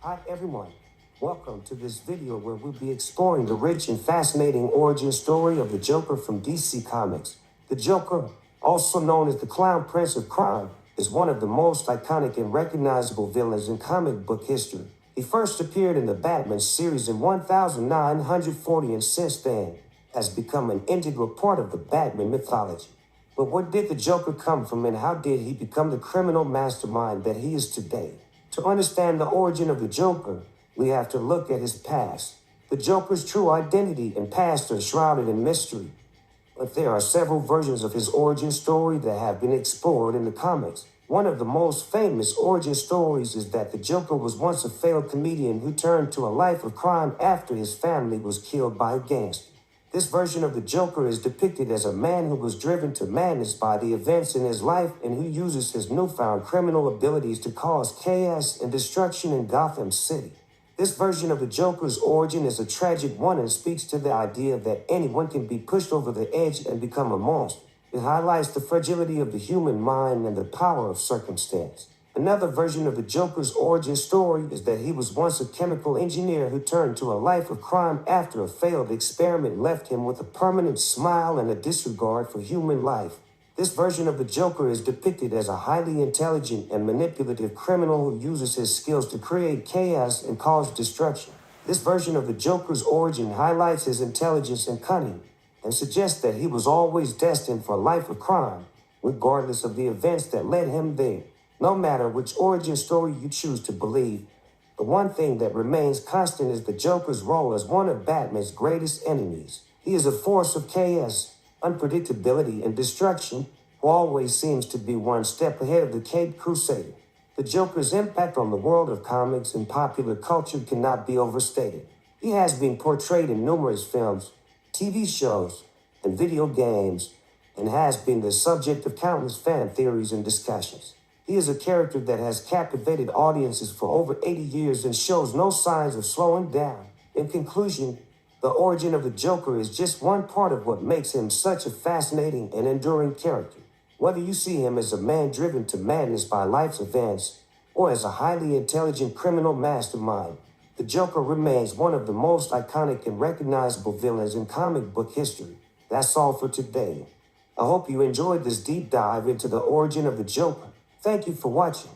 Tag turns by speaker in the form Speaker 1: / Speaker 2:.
Speaker 1: Hi everyone, welcome to this video where we'll be exploring the rich and fascinating origin story of the Joker from DC Comics. The Joker, also known as the Clown Prince of Crime, is one of the most iconic and recognizable villains in comic book history. He first appeared in the Batman series in 1940 and since then has become an integral part of the Batman mythology. But where did the Joker come from and how did he become the criminal mastermind that he is today? To understand the origin of the Joker, we have to look at his past. The Joker's true identity and past are shrouded in mystery, but there are several versions of his origin story that have been explored in the comics. One of the most famous origin stories is that the Joker was once a failed comedian who turned to a life of crime after his family was killed by a gangster. This version of the Joker is depicted as a man who was driven to madness by the events in his life and who uses his newfound criminal abilities to cause chaos and destruction in Gotham City. This version of the Joker's origin is a tragic one and speaks to the idea that anyone can be pushed over the edge and become a monster. It highlights the fragility of the human mind and the power of circumstance. Another version of the Joker's origin story is that he was once a chemical engineer who turned to a life of crime after a failed experiment left him with a permanent smile and a disregard for human life. This version of the Joker is depicted as a highly intelligent and manipulative criminal who uses his skills to create chaos and cause destruction. This version of the Joker's origin highlights his intelligence and cunning and suggests that he was always destined for a life of crime, regardless of the events that led him there. No matter which origin story you choose to believe, the one thing that remains constant is the Joker's role as one of Batman's greatest enemies. He is a force of chaos, unpredictability, and destruction who always seems to be one step ahead of the Caped Crusader. The Joker's impact on the world of comics and popular culture cannot be overstated. He has been portrayed in numerous films, TV shows, and video games, and has been the subject of countless fan theories and discussions. He is a character that has captivated audiences for over 80 years and shows no signs of slowing down. In conclusion, the origin of the Joker is just one part of what makes him such a fascinating and enduring character. Whether you see him as a man driven to madness by life's events or as a highly intelligent criminal mastermind, the Joker remains one of the most iconic and recognizable villains in comic book history. That's all for today. I hope you enjoyed this deep dive into the origin of the Joker. Thank you for watching.